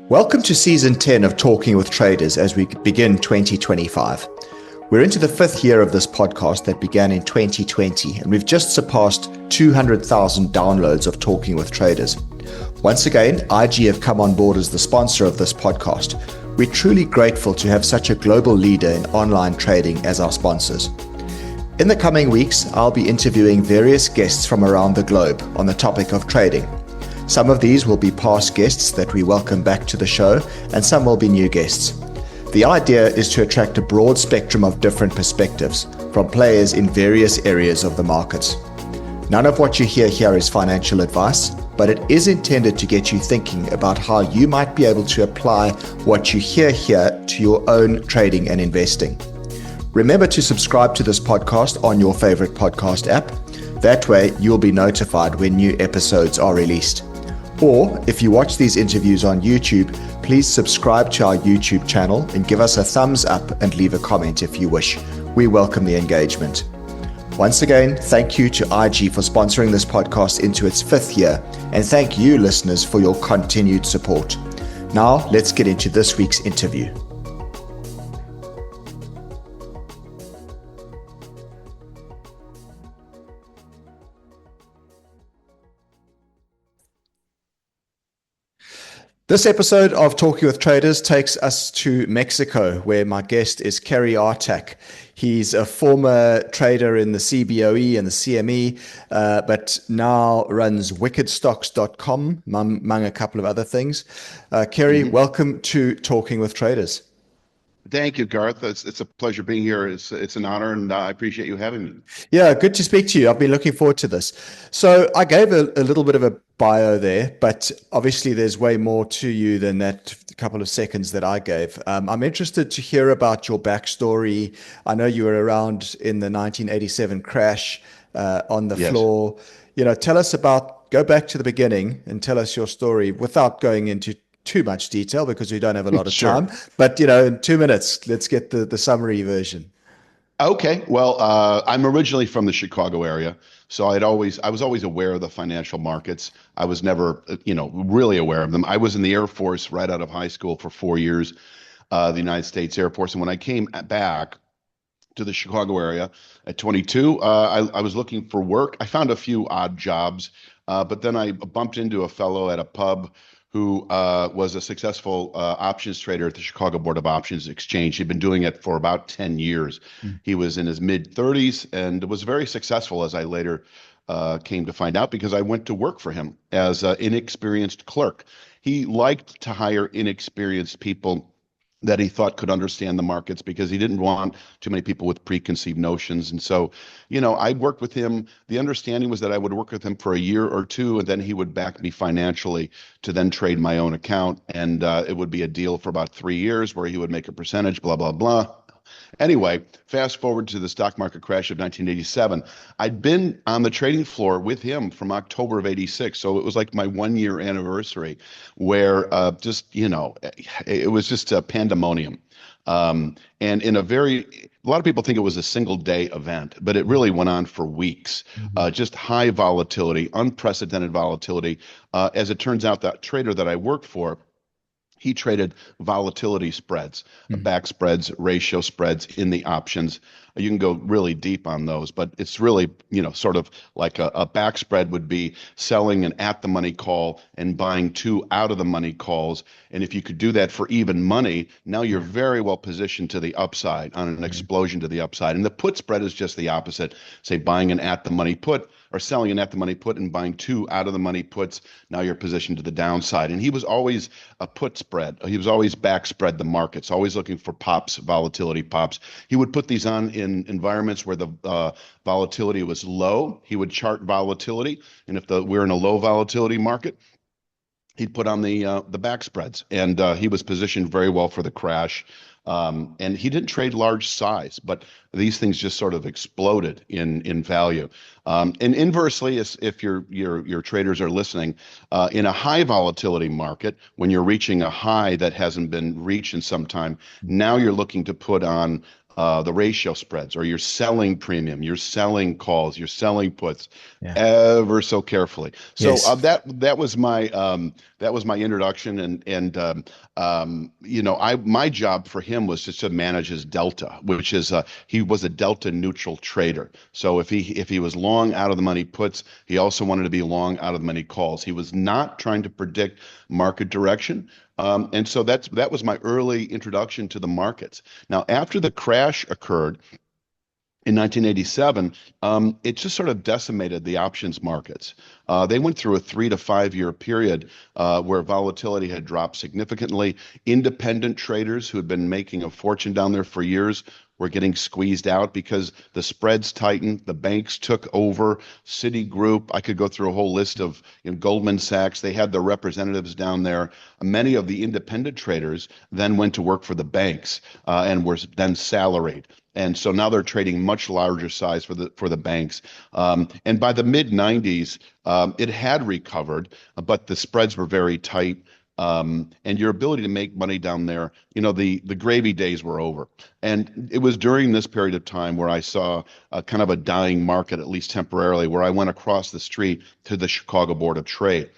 Welcome to Season 10 of Talking with Traders as we begin 2025. We're into the fifth year of this podcast that began in 2020, and we've just surpassed 200,000 downloads of Talking with Traders. Once again, IG have come on board as the sponsor of this podcast. We're truly grateful to have such a global leader in online trading as our sponsors. In the coming weeks, I'll be interviewing various guests from around the globe on the topic of trading. Some of these will be past guests that we welcome back to the show, and some will be new guests. The idea is to attract a broad spectrum of different perspectives from players in various areas of the markets. None of what you hear here is financial advice, but it is intended to get you thinking about how you might be able to apply what you hear here to your own trading and investing. Remember to subscribe to this podcast on your favorite podcast app. That way, you'll be notified when new episodes are released. Or if you watch these interviews on YouTube, please subscribe to our YouTube channel and give us a thumbs up and leave a comment if you wish. We welcome the engagement. Once again, thank you to IG for sponsoring this podcast into its fifth year, and thank you, listeners, for your continued support. Now, let's get into this week's interview. This episode of Talking with Traders takes us to Mexico, where my guest is Cary Artac. He's a former trader in the CBOE and the CME, but now runs wickedstocks.com, among a couple of other things. Cary, welcome to Talking with Traders. Thank you, Garth. It's a pleasure being here. It's an honor, and I appreciate you having me. Yeah, good to speak to you. I've been looking forward to this. So I gave a little bit of a bio there, but obviously there's way more to you than that couple of seconds that I gave. I'm interested to hear about your backstory. I know you were around in the 1987 crash on the floor. Tell us go back to the beginning and tell us your story without going into too much detail because we don't have a lot of time. But, in 2 minutes, let's get the summary version. Okay. Well, I'm originally from the Chicago area, so I was always aware of the financial markets. I was never, really aware of them. I was in the Air Force right out of high school for 4 years, the United States Air Force. And when I came back to the Chicago area at 22, I was looking for work. I found a few odd jobs, but then I bumped into a fellow at a pub who was a successful options trader at the Chicago Board of Options Exchange. He'd been doing it for about 10 years. He was in his mid-30s and was very successful, as I later came to find out, because I went to work for him as an inexperienced clerk. He liked to hire inexperienced people that he thought could understand the markets because he didn't want too many people with preconceived notions. And so, I worked with him. The understanding was that I would work with him for a year or two, and then he would back me financially to then trade my own account. And it would be a deal for about 3 years where he would make a percentage, blah, blah, blah. Anyway, fast forward to the stock market crash of 1987. I'd been on the trading floor with him from October of 86. So it was like my 1 year anniversary where it was just a pandemonium. And in a lot of people think it was a single day event, but it really went on for weeks. Just high volatility, unprecedented volatility. As it turns out, that trader that I worked for, he traded volatility spreads, back spreads, ratio spreads in the options. You can go really deep on those, but it's really, sort of like a back spread would be selling an at the money call and buying two out of the money calls. And if you could do that for even money, now you're very well positioned to the upside on an explosion to the upside. And the put spread is just the opposite. Say buying an at the money put or selling an at the money put and buying two out of the money puts. Now you're positioned to the downside. And he was always a put spread. He was always back spread the markets, always looking for pops, volatility pops. He would put these on in environments where the volatility was low. He would chart volatility, and if we're in a low volatility market, he'd put on the back spreads, and he was positioned very well for the crash. And he didn't trade large size, but these things just sort of exploded in value. And inversely, if your traders are listening, in a high volatility market, when you're reaching a high that hasn't been reached in some time, now you're looking to put on the ratio spreads, or you're selling premium, you're selling calls, you're selling puts ever so carefully. So that was my that was my introduction. My job for him was just to manage his delta, which is he was a delta neutral trader. So if he was long out of the money puts, he also wanted to be long out of the money calls. He was not trying to predict market direction. And so that was my early introduction to the markets. Now, after the crash occurred in 1987, it just sort of decimated the options markets. They went through a 3 to 5 year period where volatility had dropped significantly. Independent traders who had been making a fortune down there for years were getting squeezed out because the spreads tightened, the banks took over. Citigroup, I could go through a whole list of, Goldman Sachs, they had their representatives down there. Many of the independent traders then went to work for the banks and were then salaried. And so now they're trading much larger size for the banks. And by the mid 90s, it had recovered, but the spreads were very tight. And your ability to make money down there, the gravy days were over. And it was during this period of time where I saw a kind of a dying market, at least temporarily, where I went across the street to the Chicago Board of Trade.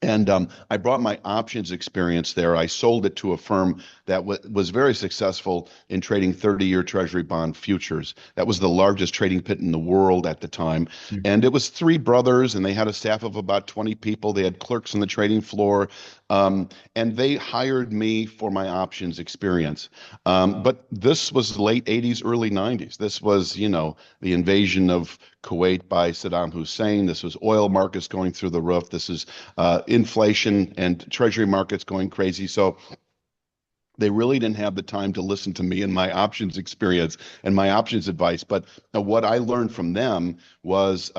And I brought my options experience there. I sold it to a firm that was very successful in trading 30-year Treasury bond futures. That was the largest trading pit in the world at the time. And it was three brothers, and they had a staff of about 20 people. They had clerks on the trading floor. And they hired me for my options experience. But this was late 80s, early 90s. This was, the invasion of Kuwait by Saddam Hussein. This was oil markets going through the roof. This is inflation and treasury markets going crazy. So they really didn't have the time to listen to me and my options experience and my options advice. But what I learned from them was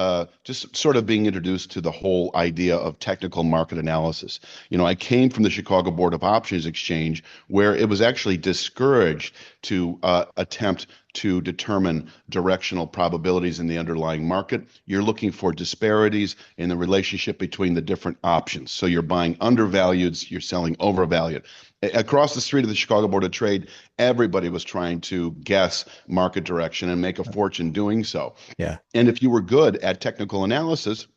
just sort of being introduced to the whole idea of technical market analysis. I came from the Chicago Board of Options Exchange, where it was actually discouraged to attempt to determine directional probabilities in the underlying market. You're looking for disparities in the relationship between the different options. So you're buying undervalued, you're selling overvalued. Across the street of the Chicago Board of Trade, everybody was trying to guess market direction and make a fortune doing so. Yeah. And if you were good at technical analysis,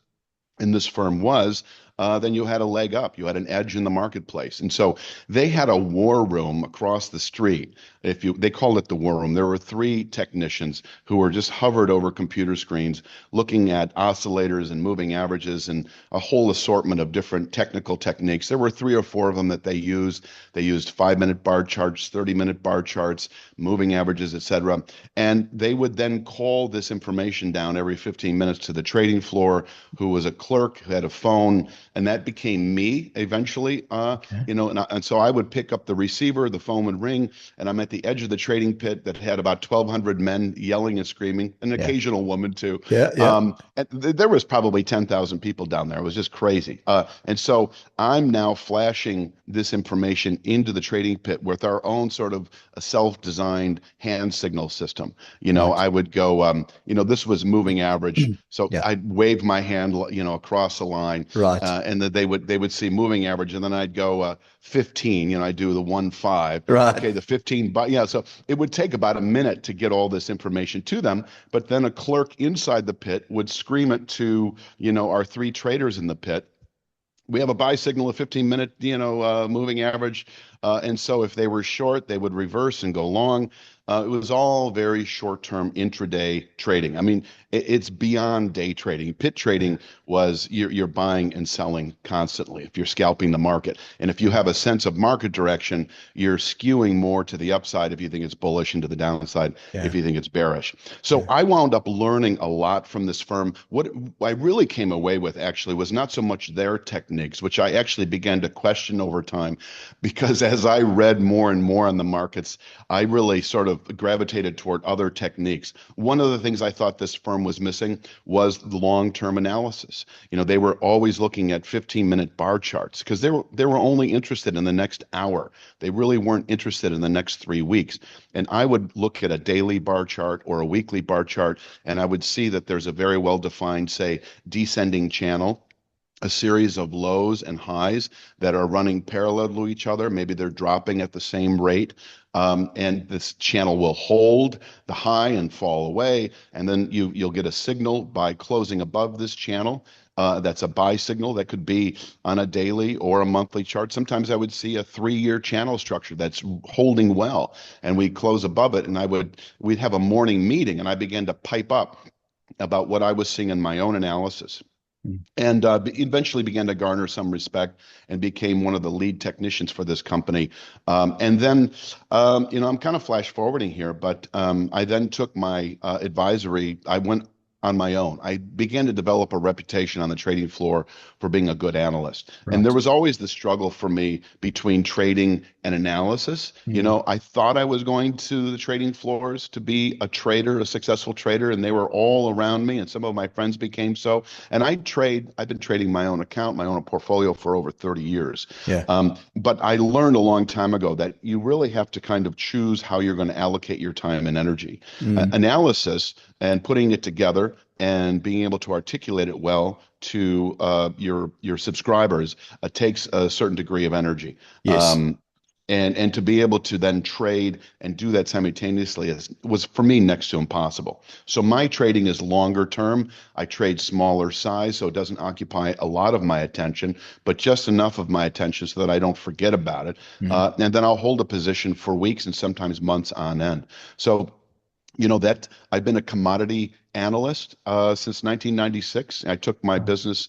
and this firm was, then you had a leg up. You had an edge in the marketplace. And so they had a war room across the street. They called it the war room. There were three technicians who were just hovered over computer screens, looking at oscillators and moving averages and a whole assortment of different technical techniques. There were 3 or 4 of them that they used. They used 5-minute bar charts, 30-minute bar charts, moving averages, etc. And they would then call this information down every 15 minutes to the trading floor, who was a clerk, who had a phone. And that became me eventually, and so I would pick up the receiver, the phone would ring, and I'm at the edge of the trading pit that had about 1,200 men yelling and screaming, an occasional woman too. Yeah. And there was probably 10,000 people down there. It was just crazy. And so I'm now flashing this information into the trading pit with our own sort of a self-designed hand signal system. I would go, this was moving average. So I'd wave my hand, across the line. Right. And that they would see moving average, and then I'd go 15. I do the 1-5. Right. Okay, the 15. But so it would take about a minute to get all this information to them. But then a clerk inside the pit would scream it to our three traders in the pit. We have a buy signal, a 15-minute moving average, and so if they were short, they would reverse and go long. It was all very short-term intraday trading. I mean, it's beyond day trading. Pit trading was you're buying and selling constantly if you're scalping the market. And if you have a sense of market direction, you're skewing more to the upside if you think it's bullish and to the downside if you think it's bearish. So I wound up learning a lot from this firm. What I really came away with actually was not so much their techniques, which I actually began to question over time, because as I read more and more on the markets, I really sort of gravitated toward other techniques. One of the things I thought this firm was missing was the long-term analysis. They were always looking at 15-minute bar charts because they were only interested in the next hour. They really weren't interested in the next 3 weeks. And I would look at a daily bar chart or a weekly bar chart, and I would see that there's a very well-defined, say, descending channel, a series of lows and highs that are running parallel to each other. Maybe they're dropping at the same rate. And this channel will hold the high and fall away. And then you'll get a signal by closing above this channel. that's a buy signal that could be on a daily or a monthly chart. Sometimes I would see a 3-year channel structure that's holding well, and we close above it, and we'd have a morning meeting, and I began to pipe up about what I was seeing in my own analysis, Mm. and eventually began to garner some respect and became one of the lead technicians for this company. And then, I'm kind of flash forwarding here, but I then took my advisory. I went on my own. I began to develop a reputation on the trading floor for being a good analyst. And there Right. was always the struggle for me between trading and analysis. Mm. I thought I was going to the trading floors to be a trader, a successful trader, and they were all around me, and some of my friends became so. And I've been trading my own account, my own portfolio for over 30 years. Yeah. But I learned a long time ago that you really have to kind of choose how you're going to allocate your time and energy. Mm. Analysis and putting it together and being able to articulate it well to your subscribers takes a certain degree of energy. Yes. Um, and to be able to then trade and do that simultaneously was for me next to impossible. So my trading is longer term. I trade smaller size, so it doesn't occupy a lot of my attention, but just enough of my attention so that I don't forget about it. Mm. And then I'll hold a position for weeks and sometimes months on end. So that I've been a commodity analyst since 1996. I took my Wow. business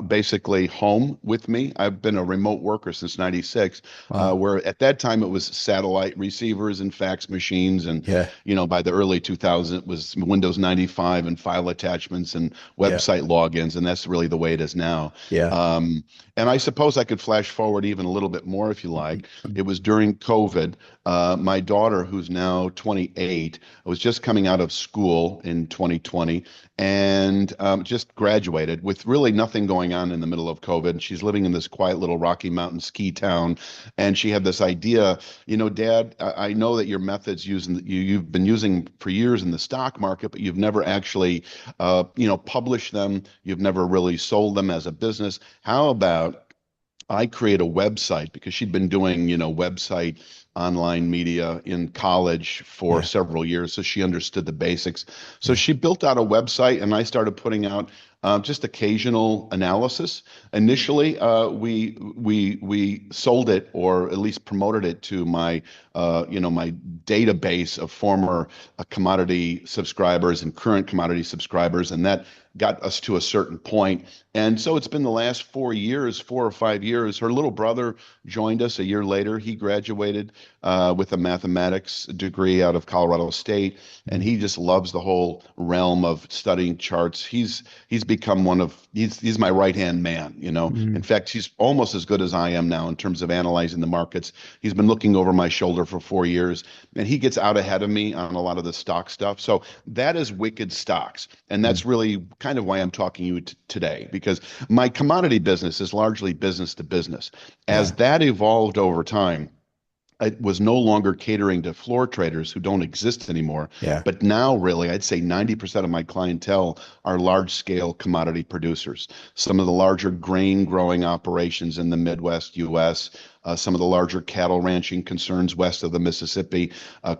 basically home with me. I've been a remote worker since 96, Wow. where at that time it was satellite receivers and fax machines. And, Yeah. by the early 2000s, it was Windows 95 and file attachments and Yeah. website logins. And that's really the way it is now. Yeah. Um, and I suppose I could flash forward even a little bit more if you like. It was during COVID. My daughter, who's now 28, was just coming out of school in 2020 and just graduated with really nothing going on in the middle of COVID. She's living in this quiet little Rocky Mountain ski town, and she had this idea, Dad, I know that your methods you've been using for years in the stock market, but you've never actually, published them. You've never really sold them as a business. How about I create a website, because she'd been doing, website online media in college for Yeah. several years, so she understood the basics. So Yeah. she built out a website, and I started putting out just occasional analysis. Initially, we sold it, or at least promoted it to my database of former commodity subscribers and current commodity subscribers, and that got us to a certain point. And so it's been the last 4 years, 4 or 5 years. Her little brother joined us a year later. He graduated with a mathematics degree out of Colorado State, and Mm. he just loves the whole realm of studying charts. He's become he's my right-hand man. In Mm. fact, he's almost as good as I am now in terms of analyzing the markets. He's been looking over my shoulder for 4 years, and he gets out ahead of me on a lot of the stock stuff. So that is Wicked Stocks, and Mm. that's really kind of why I'm talking to you today, because my commodity business is largely business to business. As Yeah. that evolved over time, I was no longer catering to floor traders who don't exist anymore. Yeah. But now, really, I'd say 90% of my clientele are large scale commodity producers. Some of the larger grain growing operations in the Midwest US, some of the larger cattle ranching concerns west of the Mississippi,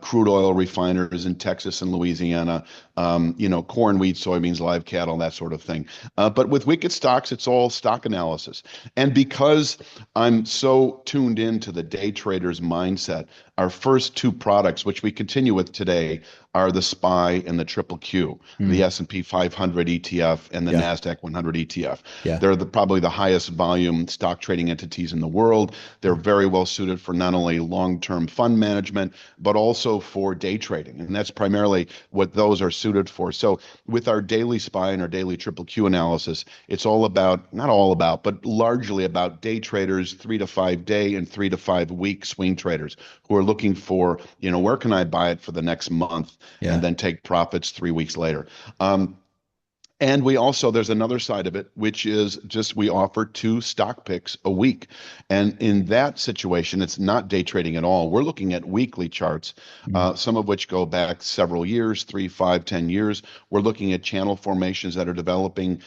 crude oil refiners in Texas and Louisiana, corn, wheat, soybeans, live cattle, that sort of thing. But with Wicked Stocks, it's all stock analysis. And because I'm so tuned into the day trader's mindset, our first two products, which we continue with today, are the SPY and the Triple Q, the Mm. S&P 500 ETF and the Yeah. NASDAQ 100 ETF. Yeah. They're probably the highest volume stock trading entities in the world. They're very well suited for not only long-term fund management, but also for day trading. And that's primarily what those are suited for. So with our daily SPY and our daily Triple Q analysis, it's all about, not all about, but largely about day traders, 3 to 5 day and 3 to 5 week swing traders who are looking for, where can I buy it for the next month and Yeah. then take profits 3 weeks later. And there's another side of it, which is just we offer 2 stock picks a week. And in that situation, it's not day trading at all. We're looking at weekly charts, Mm. some of which go back several years, 3, 5, 10 years. We're looking at channel formations that are developing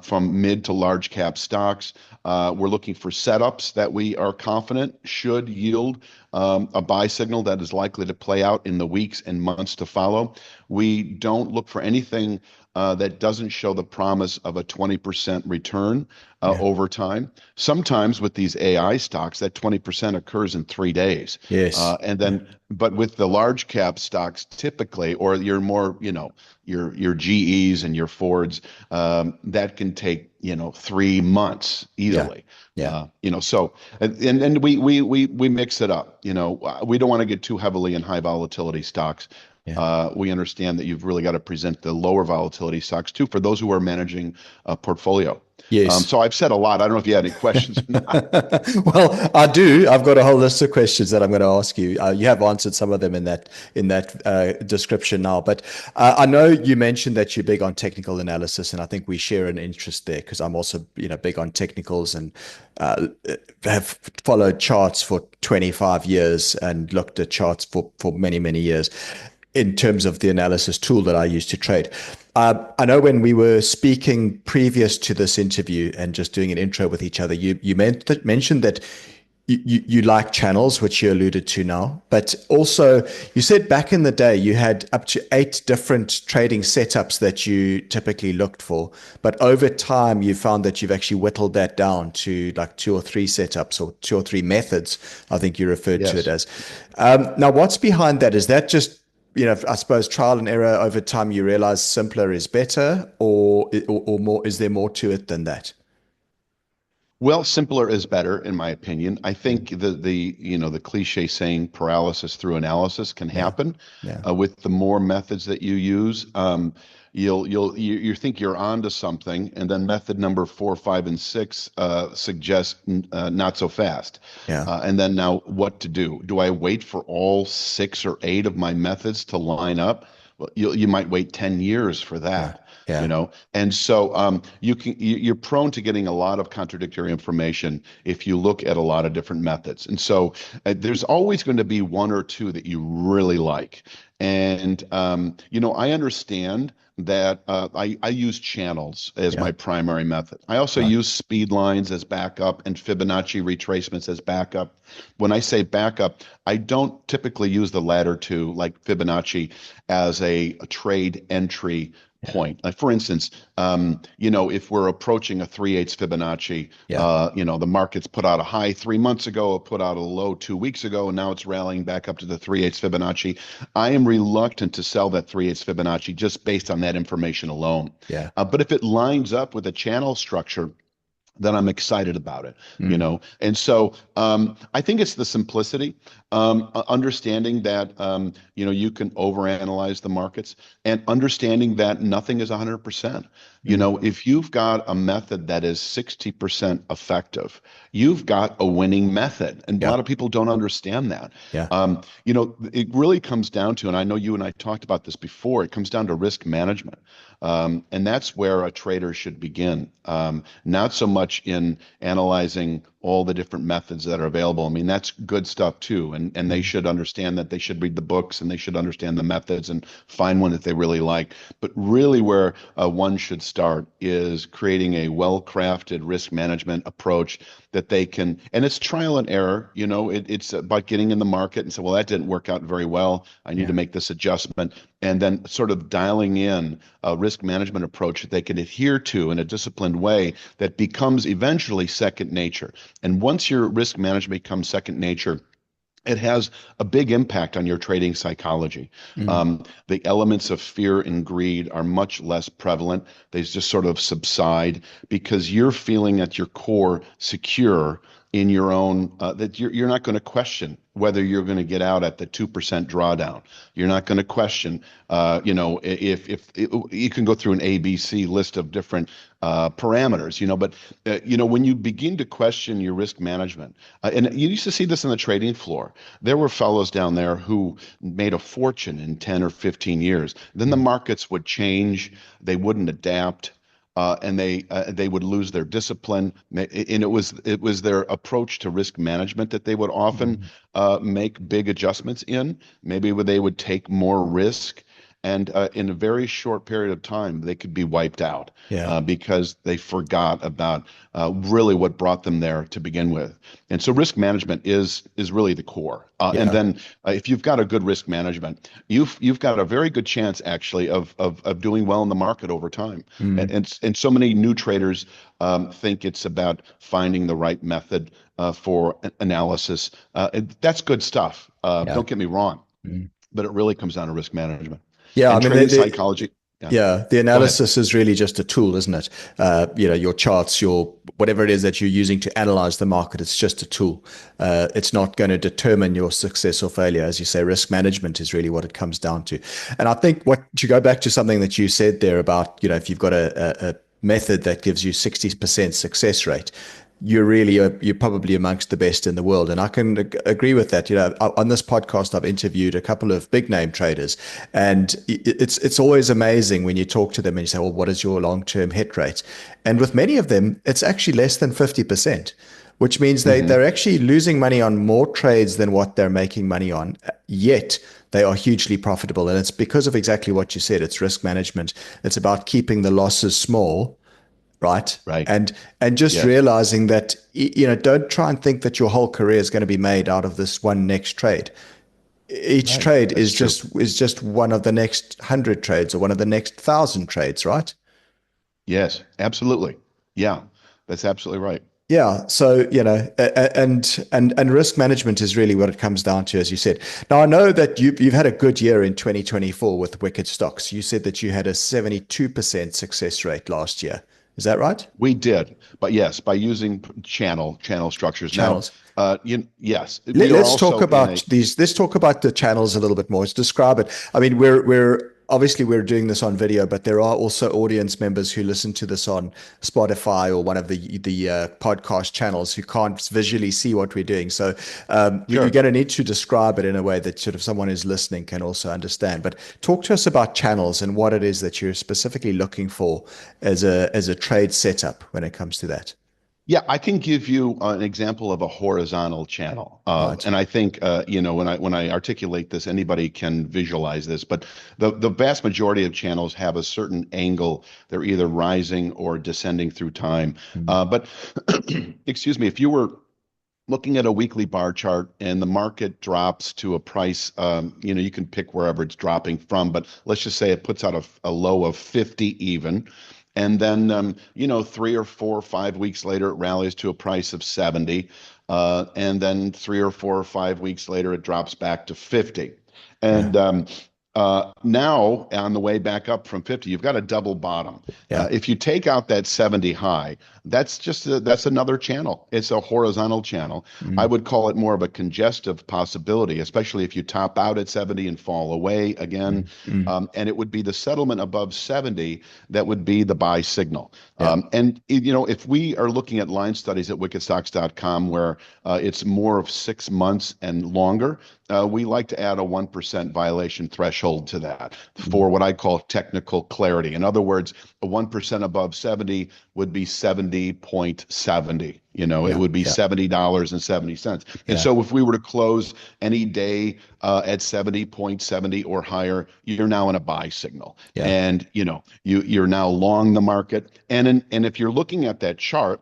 from mid to large cap stocks. We're looking for setups that we are confident should yield a buy signal that is likely to play out in the weeks and months to follow. We don't look for anything that doesn't show the promise of a 20% return Yeah. over time. Sometimes with these AI stocks, that 20% occurs in 3 days. Yes. And Yeah. then, but with the large cap stocks, typically, or your more, your GEs and your Fords, that can take, 3 months Yeah. easily. Yeah. So and we mix it up. We don't want to get too heavily in high volatility stocks. Yeah. We understand that you've really got to present the lower volatility stocks too for those who are managing a portfolio. Yes. So I've said a lot. I don't know if you had any questions or not. Well, I do. I've got a whole list of questions that I'm going to ask you. You have answered some of them in that description now, but I know you mentioned that you're big on technical analysis, and I think we share an interest there because I'm also big on technicals and have followed charts for 25 years and looked at charts for many years in terms of the analysis tool that I use to trade. I know when we were speaking previous to this interview and just doing an intro with each other, you mentioned that you like channels, which you alluded to now, but also you said back in the day you had up to 8 different trading setups that you typically looked for, but over time you found that you've actually whittled that down to like 2 or 3 setups or 2 or 3 methods, I think you referred to it Yes. as. Now, what's behind that? Is that just I suppose trial and error over time, you realize simpler is better, or more, is there more to it than that? Well, simpler is better, in my opinion. I Mm. think the cliche saying paralysis through analysis can Yeah. happen Yeah. with the more methods that you use. You think you're onto something, and then method number 4, 5, and 6 suggests not so fast. Yeah. And then now what to do? Do I wait for all 6 or 8 of my methods to line up? Well, you might wait 10 years for Yeah. that. Yeah. And so you're prone to getting a lot of contradictory information if you look at a lot of different methods. And so there's always going to be one or two that you really like. And I understand that I use channels as Yeah. my primary method. I also Right. use speed lines as backup and Fibonacci retracements as backup. When I say backup, I don't typically use the latter two, like Fibonacci, as a trade entry Yeah. point. Like for instance, if we're approaching a 3/8 Fibonacci, Yeah. the market's put out a high 3 months ago, it put out a low 2 weeks ago, and now it's rallying back up to the 3/8 Fibonacci. I am reluctant to sell that 3/8 Fibonacci just based on that information alone. Yeah. But if it lines up with a channel structure, then I'm excited about it. Mm. And so I think it's the simplicity, understanding that you can overanalyze the markets, and understanding that nothing is 100%. Mm. If you've got a method that is 60% effective, you've got a winning method, and a Yeah. lot of people don't understand that. Yeah. It really comes down to, and I know you and I talked about this before, it comes down to risk management. And that's where a trader should begin. Not so much in analyzing all the different methods that are available. I mean, that's good stuff too. And they Mm. should understand that they should read the books and they should understand the methods and find one that they really like. But really, where one should start is creating a well-crafted risk management approach that they can, and it's trial and error. It's about getting in the market and say, well, that didn't work out very well. I need to Yeah. make this adjustment. And then sort of dialing in a risk management approach that they can adhere to in a disciplined way that becomes eventually second nature. And once your risk management becomes second nature, it has a big impact on your trading psychology. Mm. The elements of fear and greed are much less prevalent. They just sort of subside because you're feeling at your core secure in your own, that you're not going to question whether you're going to get out at the 2% drawdown. You're not going to question, if you can go through an ABC list of different parameters, but when you begin to question your risk management, and you used to see this in the trading floor, there were fellows down there who made a fortune in 10 or 15 years. Then the Mm. markets would change, they wouldn't adapt. And they would lose their discipline, and it was their approach to risk management that they would often Mm. make big adjustments in. Maybe they would take more risk, and in a very short period of time, they could be wiped out Yeah. because they forgot about really what brought them there to begin with. And so risk management is really the core. And Yeah. then if you've got a good risk management, you've got a very good chance actually of doing well in the market over time. Mm. And so many new traders think it's about finding the right method for analysis. That's good stuff. Yeah. Don't get me wrong, Mm. but it really comes down to risk management Yeah. I and mean, trading psychology. Yeah, yeah, the go ahead. analysis is really just a tool, isn't it? Your charts, your whatever it is that you're using to analyze the market, it's just a tool. It's not going to determine your success or failure. As you say, risk management is really what it comes down to. And I think what to go back to something that you said there about, if you've got a method that gives you 60% success rate, you're probably amongst the best in the world. And I can agree with that. On this podcast, I've interviewed a couple of big name traders, and it's always amazing when you talk to them and you say, well, what is your long-term hit rate? And with many of them, it's actually less than 50%, which means Hmm. they're actually losing money on more trades than what they're making money on, yet they are hugely profitable. And it's because of exactly what you said. It's risk management. It's about keeping the losses small, right? Right. And just Yes. realizing that, don't try and think that your whole career is going to be made out of this one next trade. Each Right. trade That's is true. just one of the next 100 trades or one of the next 1,000 trades, right? Yes, absolutely. Yeah, that's absolutely right. Yeah. So, and risk management is really what it comes down to, as you said. Now, I know that you've had a good year in 2024 with Wicked Stocks. You said that you had a 72% success rate last year. Is that right? We did, but yes, by using channel structures. Now, Channels. yes, we are Let's talk also in about a these. Let's talk about the channels a little bit more. Let's describe it. I mean, we're obviously we're doing this on video, but there are also audience members who listen to this on Spotify or one of the podcast channels who can't visually see what we're doing. So you're sure. going to need to describe it in a way that sort of someone who's listening can also understand. But talk to us about channels and what it is that you're specifically looking for as a trade setup when it comes to that. Yeah, I can give you an example of a horizontal channel, Right. and I think when I articulate this, anybody can visualize this. But the vast majority of channels have a certain angle; they're either rising or descending through time. Mm. But excuse me, if you were looking at a weekly bar chart and the market drops to a price, you can pick wherever it's dropping from, but let's just say it puts out a low of 50 even. And then, 3 or 4 or 5 weeks later, it rallies to a price of 70. And then 3 or 4 or 5 weeks later, it drops back to 50. Yeah. And now, on the way back up from 50, you've got a double bottom. Yeah. If you take out that 70 high, that's another channel. It's a horizontal channel. I Mm. would call it more of a congestive possibility, especially if you top out at 70 and fall away again. Mm. Mm. And it would be the settlement above 70 that would be the buy signal. Yeah. And if we are looking at line studies at wickedstocks.com where it's more of 6 months and longer, we like to add a 1% violation threshold to that Mm. for what I call technical clarity. In other words, a 1% above 70 would be 70.70. It Yeah. would be Yeah. $70.70. And Yeah. so if we were to close any day at 70.70 or higher, you're now in a buy signal. Yeah. And you're now long the market. And if you're looking at that chart,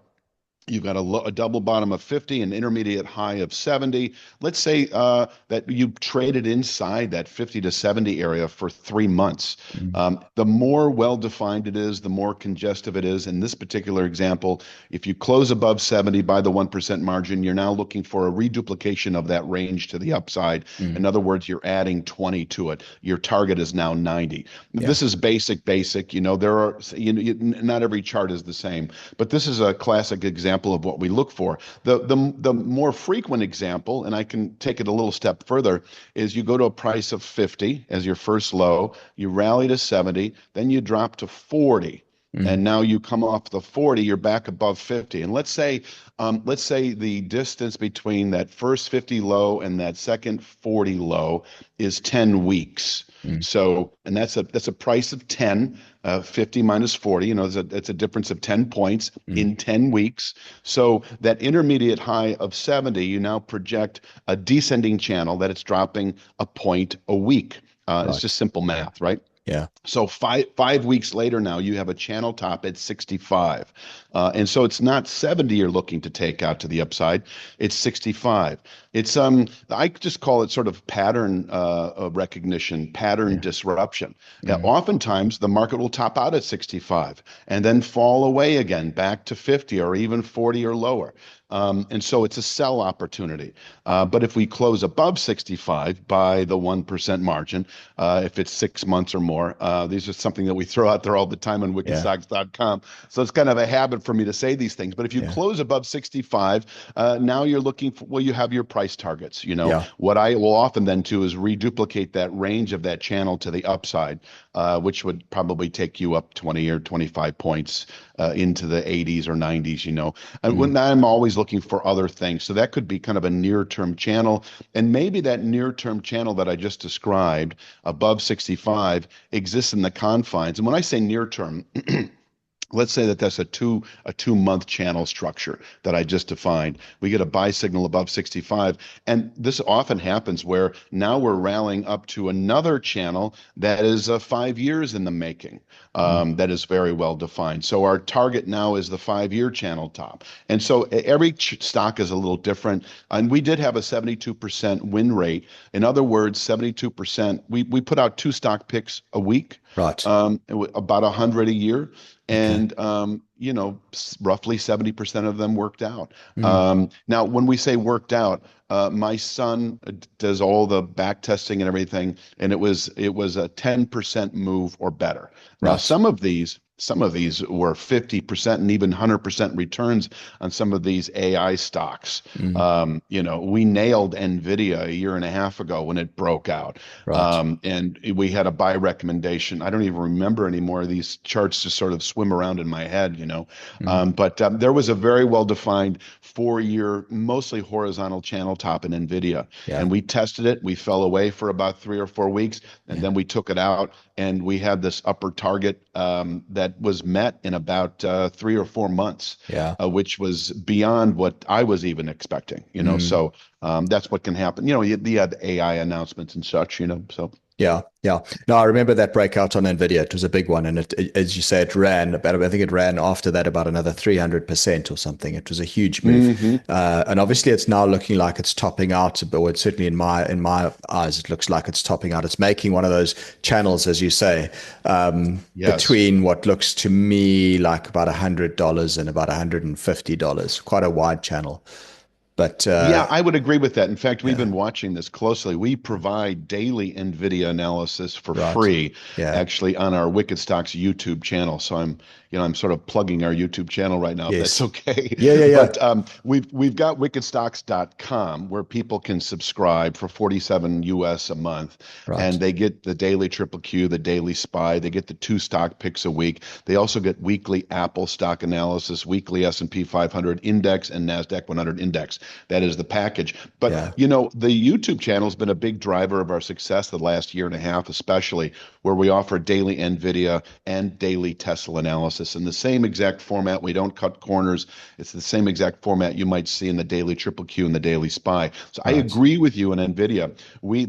you've got a double bottom of 50, an intermediate high of 70. Let's say that you traded inside that 50 to 70 area for 3 months. Mm. The more well-defined it is, the more congestive it is. In this particular example, if you close above 70 by the 1% margin, you're now looking for a reduplication of that range to the upside. Mm. In other words, you're adding 20 to it. Your target is now 90. Yeah. This is basic. There are, not every chart is the same, but this is a classic example of what we look for. The more frequent example, and I can take it a little step further, is you go to a price of 50 as your first low, you rally to 70, then you drop to 40. Mm. And now you come off the 40, you're back above 50. And let's say the distance between that first 50 low and that second 40 low is 10 weeks. Mm. So, and that's a price of 10, 50 minus 40, it's a difference of 10 points Mm. in 10 weeks. So that intermediate high of 70, you now project a descending channel that it's dropping a point a week. It's Right. just simple math, right? Yeah. So five weeks later now, you have a channel top at 65. And so it's not 70 you're looking to take out to the upside. It's 65. It's I just call it sort of pattern recognition, pattern Yeah. disruption. Mm. Oftentimes the market will top out at 65 and then fall away again back to 50 or even 40 or lower. And so it's a sell opportunity. But if we close above 65 by the 1% margin, if it's 6 months or more, these are something that we throw out there all the time on Yeah. wickedstocks.com. So it's kind of a habit for me to say these things. But if you Yeah. close above 65, now you're looking for, well, you have your price targets. Yeah. What I will often then do is reduplicate that range of that channel to the upside, which would probably take you up 20 or 25 points into the 80s or 90s. And Mm. when I'm always looking for other things. So that could be kind of a near-term channel. And maybe that near-term channel that I just described above 65 exists in the confines. And when I say near-term, let's say that that's a 2 month channel structure that I just defined. We get a buy signal above 65, and this often happens where now we're rallying up to another channel that is 5 years in the making. Mm. That is very well defined. So our target now is the 5 year channel top, and so every stock is a little different. And we did have a 72% win rate. In other words, 72%. We put out two stock picks a week, Right. about 100 a year, Okay. and roughly 70% of them worked out. Mm. Now, when we say worked out, my son does all the back testing and everything, and it was a 10% move or better. Now, Right. some of these were 50% and even 100% returns on some of these AI stocks. Mm. We nailed Nvidia a year and a half ago when it broke out. Right. And we had a buy recommendation. I don't even remember anymore. These charts just sort of swim around in my head. Mm. But there was a very well-defined 4 year, mostly horizontal channel top in Nvidia. Yeah. And we tested it. We fell away for about 3 or 4 weeks, and Yeah. then we took it out, and we had this upper target that was met in about 3 or 4 months, Yeah. which was beyond what I was even expecting. Mm. So that's what can happen. You had the AI announcements and such. So Yeah, yeah. No, I remember that breakout on Nvidia. It was a big one, and as you say, it ran about. I think it ran after that about another 300% or something. It was a huge move, hmm and obviously, it's now looking like it's topping out. But certainly in my eyes, it looks like it's topping out. It's making one of those channels, as you say, yes. between what looks to me like about $100 and about $150. Quite a wide channel, but Yeah, I would agree with that. In fact, we've yeah, been watching this closely. We provide daily NVIDIA analysis for right, free, yeah, actually, on our Wicked Stocks YouTube channel. So I'm sort of plugging our YouTube channel right now, if that's yes, okay. yeah, yeah, yeah, But we've got wickedstocks.com where people can subscribe for 47 US a month, right, and they get the daily triple Q, the daily SPY. They get the two stock picks a week. They also get weekly Apple stock analysis, weekly S&P 500 index, and Nasdaq 100 index. That is the package. But yeah, the YouTube channel has been a big driver of our success the last year and a half, especially where we offer daily NVIDIA and daily Tesla analysis in the same exact format. We don't cut corners. It's the same exact format you might see in the daily triple Q and the daily SPY. So I right, agree with you in NVIDIA.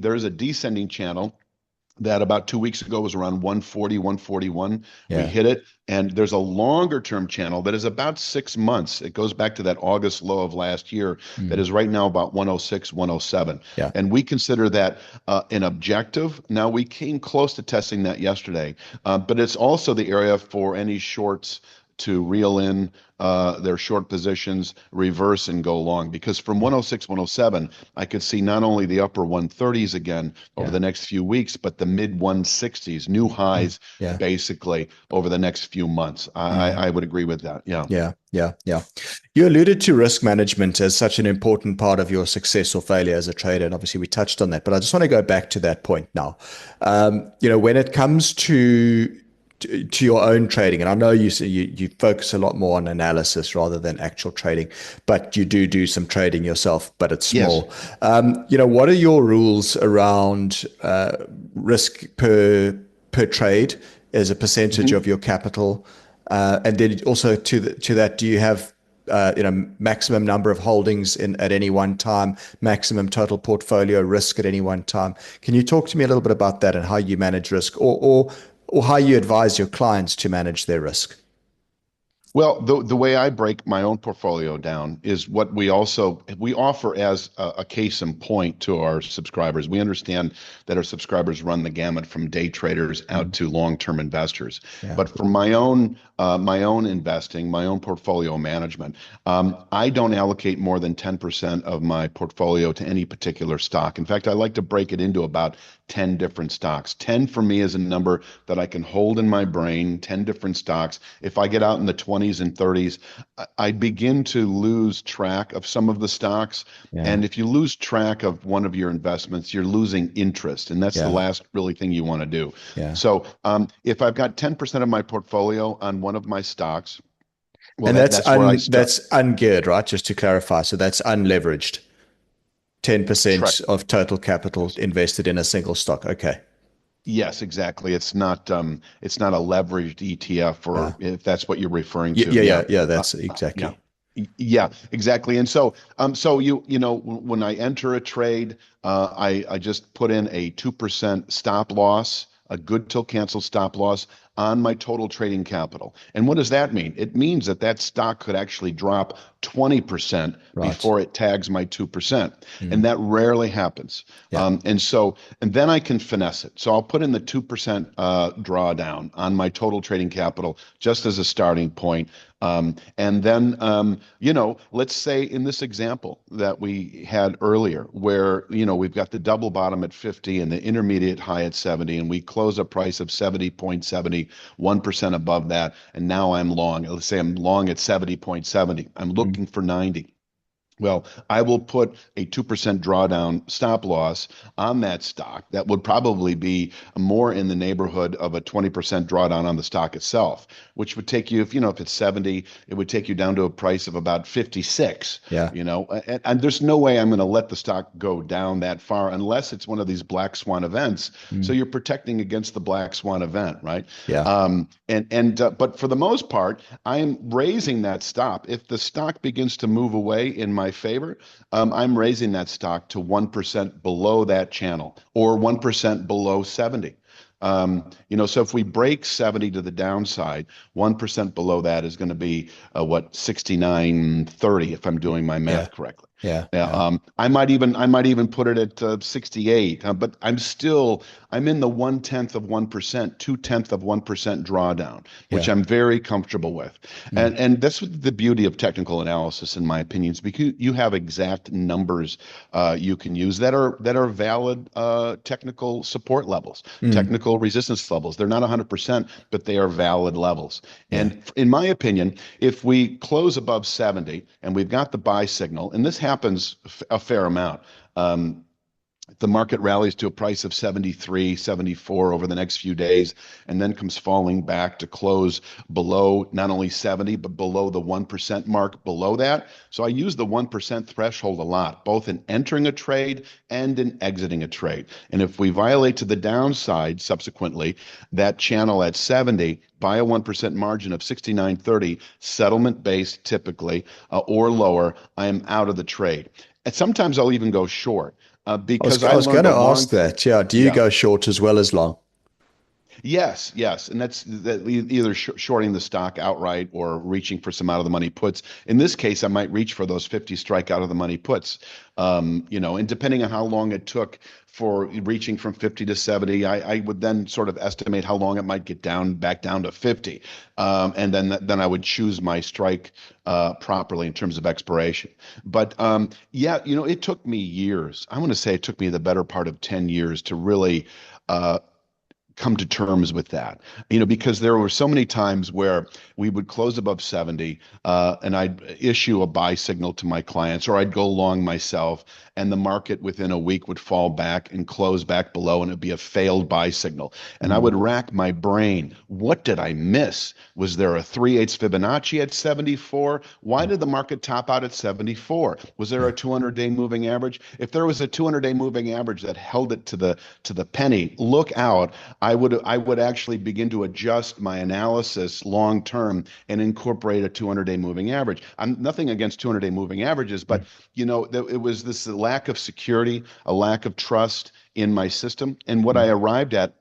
There's a descending channel that about 2 weeks ago was around 140, 141. We yeah, hit it. And there's a longer term channel that is about 6 months. It goes back to that August low of last year that mm, is right now about 106, 107. yeah, And we consider that an objective. Now, we came close to testing that yesterday, but it's also the area for any shorts to reel in their short positions, reverse, and go long. Because from 106, 107, I could see not only the upper 130s again over yeah, the next few weeks, but the mid 160s, new mm, highs yeah, basically over the next few months. I, mm, I would agree with that. Yeah. yeah, yeah, yeah. You alluded to risk management as such an important part of your success or failure as a trader, and obviously we touched on that. But I just want to go back to that point now. When it comes to your own trading, and I know you say you focus a lot more on analysis rather than actual trading, but you do some trading yourself, but it's Yes. small. What are your rules around risk per trade as a percentage Mhm. of your capital? And then also to that, do you have maximum number of holdings at any one time, maximum total portfolio risk at any one time. Can you talk to me a little bit about that and how you manage risk, or how you advise your clients to manage their risk? Well, the way I break my own portfolio down is what we offer as a case in point to our subscribers. We understand that our subscribers run the gamut from day traders out to long-term investors. Yeah. But for my own investing, my own portfolio management, I don't allocate more than 10% of my portfolio to any particular stock. In fact, I like to break it into about 10 different stocks. 10 for me is a number that I can hold in my brain, 10 different stocks. If I get out in the 20s and 30s, I begin to lose track of some of the stocks. Yeah. And if you lose track of one of your investments, you're losing interest. And that's the Yeah. last really thing you want to do. Yeah. So if I've got 10% of my portfolio on one of my stocks, well, And that's where I start. that's ungeared, right? Just to clarify. So that's unleveraged. 10% Correct. of total capital Yes. invested in a single stock. Okay. Yes, exactly. It's not a leveraged ETF, Yeah. or if that's what you're referring Yeah. to. Yeah. Yeah. Yeah. Yeah. Uh, That's yeah. exactly. Yeah, exactly. And so when I enter a trade, I just put in a 2% stop loss, a good till cancel stop loss on my total trading capital. And what does that mean? It means that that stock could actually drop 20% Right. before it tags my 2%. And Mm. that rarely happens. Yeah. And then I can finesse it. So I'll put in the 2% drawdown on my total trading capital just as a starting point. And then, let's say in this example that we had earlier, where, we've got the double bottom at 50 and the intermediate high at 70, and we close a price of 70.70, 1% above that. And now I'm long. Let's say I'm long at 70.70. I'm Mm. looking for 90. Well, I will put a 2% drawdown stop loss on that stock. That would probably be more in the neighborhood of a 20% drawdown on the stock itself, which would take you, if it's 70, it would take you down to a price of about 56, Yeah. and there's no way I'm going to let the stock go down that far unless it's one of these black swan events. So Mm. you're protecting against the black swan event, right? Yeah. But for the most part, I'm raising that stop. If the stock begins to move away in my favor, I'm raising that stock to 1% below that channel, or 1% below 70. So if we break 70 to the downside, 1% below that is going to be 69.30, if I'm doing my Yeah. math correctly. Yeah. Yeah, Yeah. I might even put it at 68, but I'm in the 1/10 of 1%, 2/10 of 1% drawdown, which Yeah. I'm very comfortable with. Mm. And that's what the beauty of technical analysis, in my opinion, is because you have exact numbers you can use that are valid technical support levels, Mm. technical resistance levels. They're not 100%, but they are valid levels. Yeah. And in my opinion, if we close above 70 and we've got the buy signal, and this happens a fair amount. The market rallies to a price of 73, 74 over the next few days, and then comes falling back to close below not only 70, but below the 1% mark below that. So I use the 1% threshold a lot, both in entering a trade and in exiting a trade. And if we violate to the downside subsequently, that channel at 70, by a 1% margin of 69.30, settlement based typically, or lower, I am out of the trade. And sometimes I'll even go short. Because I I was going learned a to ask long, that. Yeah. Do you yeah, go short as well as long? yes, yes, and that's either shorting the stock outright or reaching for some out of the money puts. In this case, I might reach for those 50 strike out of the money puts. And depending on how long it took for reaching from 50 to 70, I would then sort of estimate how long it might get back down to 50, and then I would choose my strike properly in terms of expiration. But yeah, it took me years. I want to say it took me the better part of 10 years to really. Come to terms with that, because there were so many times where we would close above 70, and I'd issue a buy signal to my clients, or I'd go long myself, and the market within a week would fall back and close back below, and it'd be a failed buy signal. And I Mm. would rack my brain. What did I miss? Was there a 3/8 Fibonacci at 74? Why did the market top out at 74? Was there Yeah. a 200-day moving average? If there was a 200-day moving average that held it to the penny, look out. I would actually begin to adjust my analysis long term and incorporate a 200-day moving average. I'm nothing against 200-day moving averages, but it was this lack of security, a lack of trust in my system, and what I arrived at.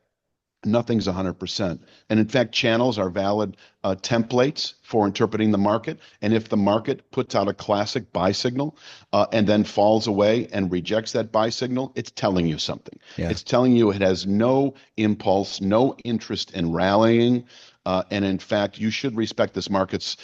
Nothing's 100%. And in fact, channels are valid templates for interpreting the market. And if the market puts out a classic buy signal and then falls away and rejects that buy signal, it's telling you something. Yeah. It's telling you it has no impulse, no interest in rallying. And in fact, you should respect this market's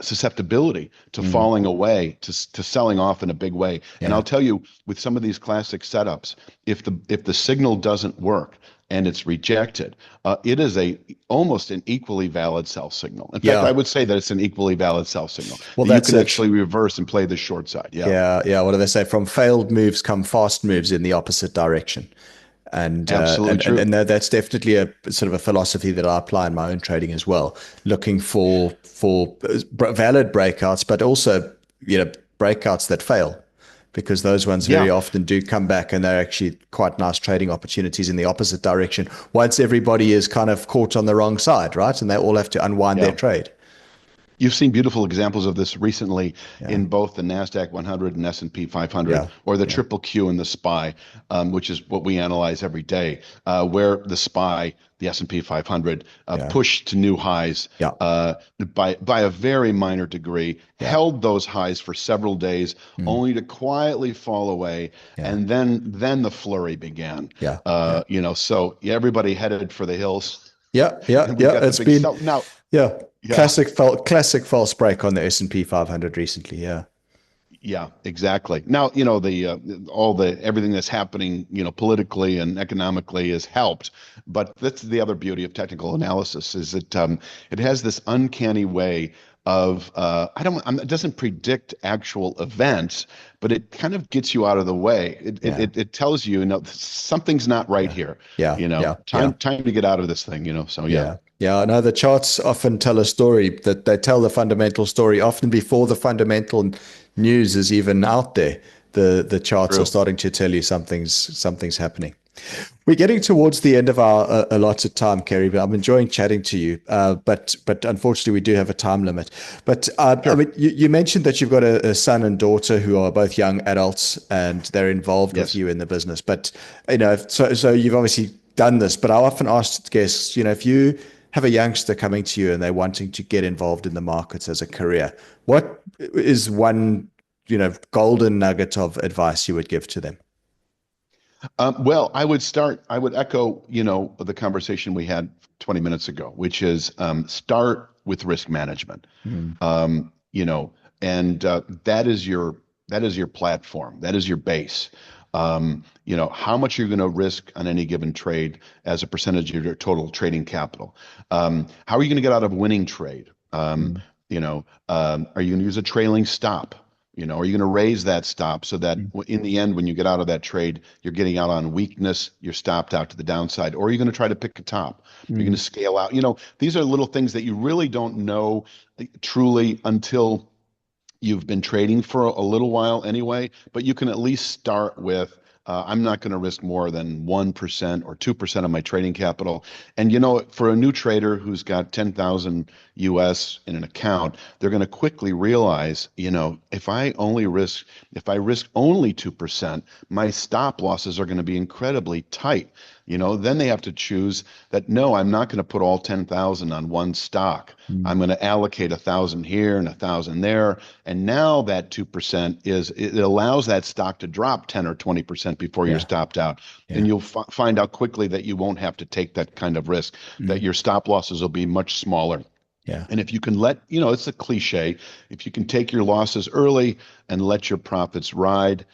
susceptibility to falling away, to selling off in a big way. And I'll tell you, with some of these classic setups, if the signal doesn't work, and it's rejected, it is almost an equally valid sell signal. In fact, I would say that it's an equally valid sell signal. Well, that you that's can it. actually reverse and play the short side. Yeah. What do they say? From failed moves come fast moves in the opposite direction. And Absolutely true. and that's definitely a sort of a philosophy that I apply in my own trading as well. Looking for valid breakouts, but also breakouts that fail, because those ones very often do come back, and they're actually quite nice trading opportunities in the opposite direction once everybody is kind of caught on the wrong side, right? And they all have to unwind their trade. You've seen beautiful examples of this recently in both the NASDAQ 100 and S&P 500, or the triple Q and the SPY, which is what we analyze every day, where the SPY, the S&P 500, pushed to new highs by a very minor degree, held those highs for several days, only to quietly fall away, and then the flurry began. So everybody headed for the hills. It's been now. Classic false break on the S&P 500 recently. Yeah, exactly. Now, everything that's happening, politically and economically has helped, but that's the other beauty of technical analysis, is that it has this uncanny way of it doesn't predict actual events, but it kind of gets you out of the way. It tells you, something's not right here. Time to get out of this thing. So I know the charts often tell a story, that they tell the fundamental story often before the fundamental news is even out there. The charts are starting to tell you something's happening. We're getting towards the end of our allotted time, Cary, but I'm enjoying chatting to you. But unfortunately, we do have a time limit. But I mean, you mentioned that you've got a son and daughter who are both young adults, and they're involved with you in the business. But so you've obviously done this. But I often ask guests, if you have a youngster coming to you and they're wanting to get involved in the markets as a career, what is one golden nugget of advice you would give to them? Well, I would echo, the conversation we had 20 minutes ago, which is start with risk management. And that is your platform. That is your base. How much you're going to risk on any given trade as a percentage of your total trading capital. How are you going to get out of a winning trade? Are you going to use a trailing stop? Are you going to raise that stop so that in the end, when you get out of that trade, you're getting out on weakness, you're stopped out to the downside, or are you going to try to pick a top? You're going to scale out. These are little things that you really don't know truly until you've been trading for a little while anyway, but you can at least start with, I'm not going to risk more than 1% or 2% of my trading capital. And, for a new trader who's got 10,000 US in an account, they're going to quickly realize, if I risk only 2%, my stop losses are going to be incredibly tight. Then they have to choose that, no, I'm not going to put all 10,000 on one stock. I'm going to allocate 1,000 here and 1,000 there. And now that 2% it allows that stock to drop 10 or 20% before you're stopped out. And you'll find out quickly that you won't have to take that kind of risk, that your stop losses will be much smaller. And if you can it's a cliche, if you can take your losses early and let your profits ride,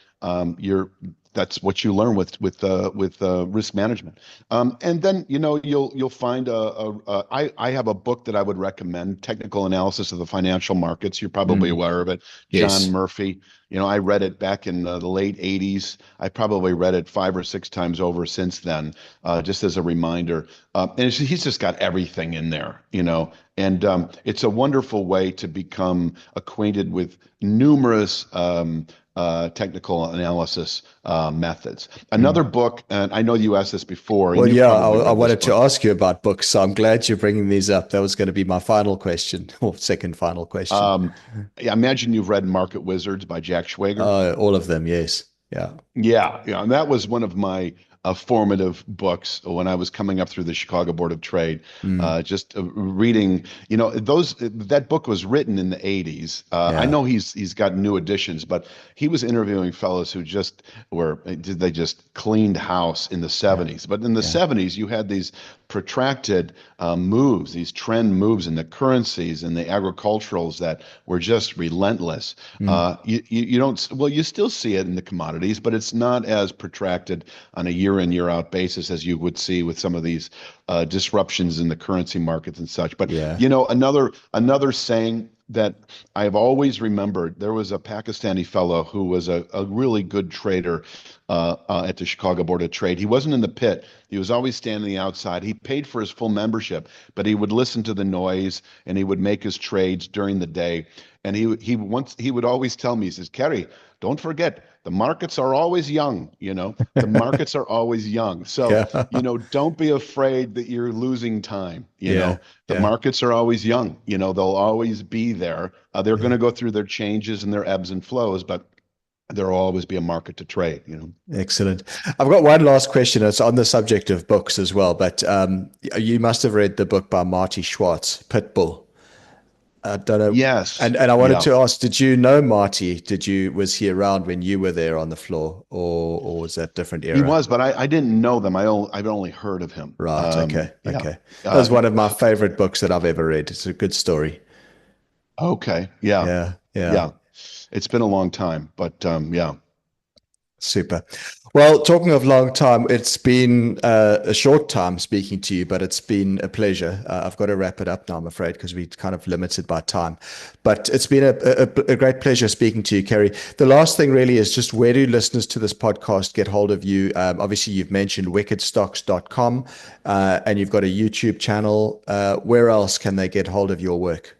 that's what you learn with risk management. And then you'll find I have a book that I would recommend, Technical Analysis of the Financial Markets. You're probably aware of it. John Murphy. I read it back in the late 80s. I probably read it 5 or 6 times over since then, just as a reminder. And he's just got everything in there, and it's a wonderful way to become acquainted with numerous technical analysis methods. Another book, and I know you asked this before. Well, and yeah, probably I read this wanted to book. ask you about books, so I'm glad you're bringing these up. That was going to be my final question, or second final question. Um, I imagine you've read Market Wizards by Jack Schwager. All of them, yes. Yeah. Yeah, and that was one of my formative books when I was coming up through the Chicago Board of Trade. Mm, Just reading, those that book was written in the 80s. I yeah. know he's got new editions, but he was interviewing fellows who just they just cleaned house in the Yeah. 70s. But in the Yeah. 70s, you had these protracted moves, these trend moves in the currencies and the agriculturals that were just relentless. Mm, You don't, well, you still see it in the commodities, but it's not as protracted on a year in, year out basis as you would see with some of these disruptions in the currency markets and such. But yeah. another saying that I've always remembered, there was a Pakistani fellow who was a really good trader at the Chicago Board of Trade. He wasn't in the pit. He was always standing outside. He paid for his full membership, but he would listen to the noise and he would make his trades during the day. And he would always tell me, he says, Cary, don't forget, the markets are always young, the markets are always young. So, Yeah. don't be afraid that you're losing time. Yeah. The Yeah. markets are always young. They'll always be there. They're going Yeah. to go through their changes and their ebbs and flows, but there'll always be a market to trade. Excellent. I've got one last question. It's on the subject of books as well, but you must have read the book by Marty Schwartz, Pitbull. I don't know. Yes. And I wanted Yeah. to ask, did you know Marty? Was he around when you were there on the floor, or was that different He era? was, but I didn't know them. I've only heard of him. Right. Okay. Yeah. Okay. That was He one of my was favorite books that I've ever read. It's a good story. okay. Yeah. Yeah. Yeah. Yeah. It's been a long time, but yeah. Super. Well, talking of long time, it's been a short time speaking to you, but it's been a pleasure. I've got to wrap it up now, I'm afraid, because we're kind of limited by time. But it's been a great pleasure speaking to you, Cary. The last thing really is just, where do listeners to this podcast get hold of you? Obviously, you've mentioned wickedstocks.com, and you've got a YouTube channel. Where else can they get hold of your work?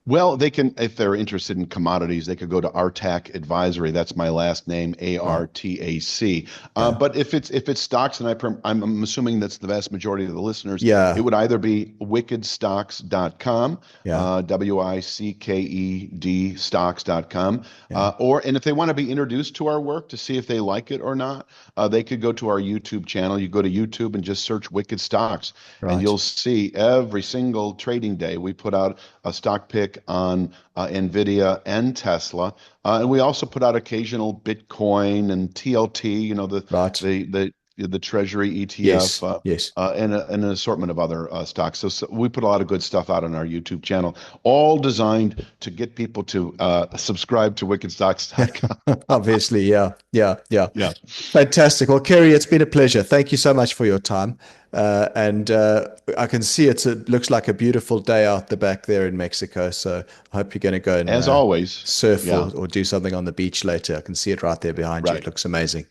Well, they can, if they're interested in commodities, they could go to Artac Advisory. That's my last name, Right. Artac. Yeah. But if it's stocks, and I'm assuming that's the vast majority of the listeners, it Yeah. would either be wickedstocks.com, Yeah. WICKED stocks.com, Yeah. and if they want to be introduced to our work to see if they like it or not, they could go to our YouTube channel. You go to YouTube and just search Wicked Stocks, and Right. you'll see every single trading day we put out a stock pick on Nvidia and Tesla, and we also put out occasional Bitcoin and TLT, Right. the Treasury Yes. ETF, Yes. and an assortment of other stocks. So we put a lot of good stuff out on our YouTube channel, all designed to get people to subscribe to WickedStocks.com. Obviously. Yeah. Yeah. Yeah. Yeah. Fantastic. Well, Cary, it's been a pleasure. Thank you so much for your time. And I can see it looks like a beautiful day out the back there in Mexico. So I hope you're going to go and As always. surf Yeah. or do something on the beach later. I can see it right there behind you. It Right. looks amazing.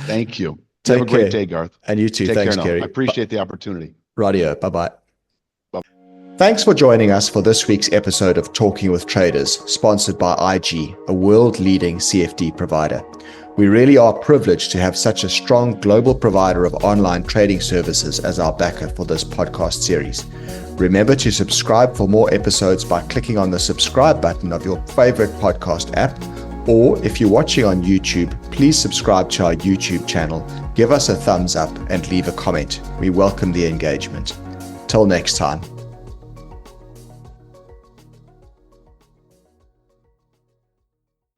Thank you. Have a Take great care. day, Garth. And you too. Take Thanks, care now. Cary. I appreciate the opportunity. Radio. Bye-bye. Bye. Thanks for joining us for this week's episode of Talking with Traders, sponsored by IG, a world-leading CFD provider. We really are privileged to have such a strong global provider of online trading services as our backer for this podcast series. Remember to subscribe for more episodes by clicking on the subscribe button of your favorite podcast app, or if you're watching on YouTube, please subscribe to our YouTube channel, give us a thumbs up, and leave a comment. We welcome the engagement. Till next time.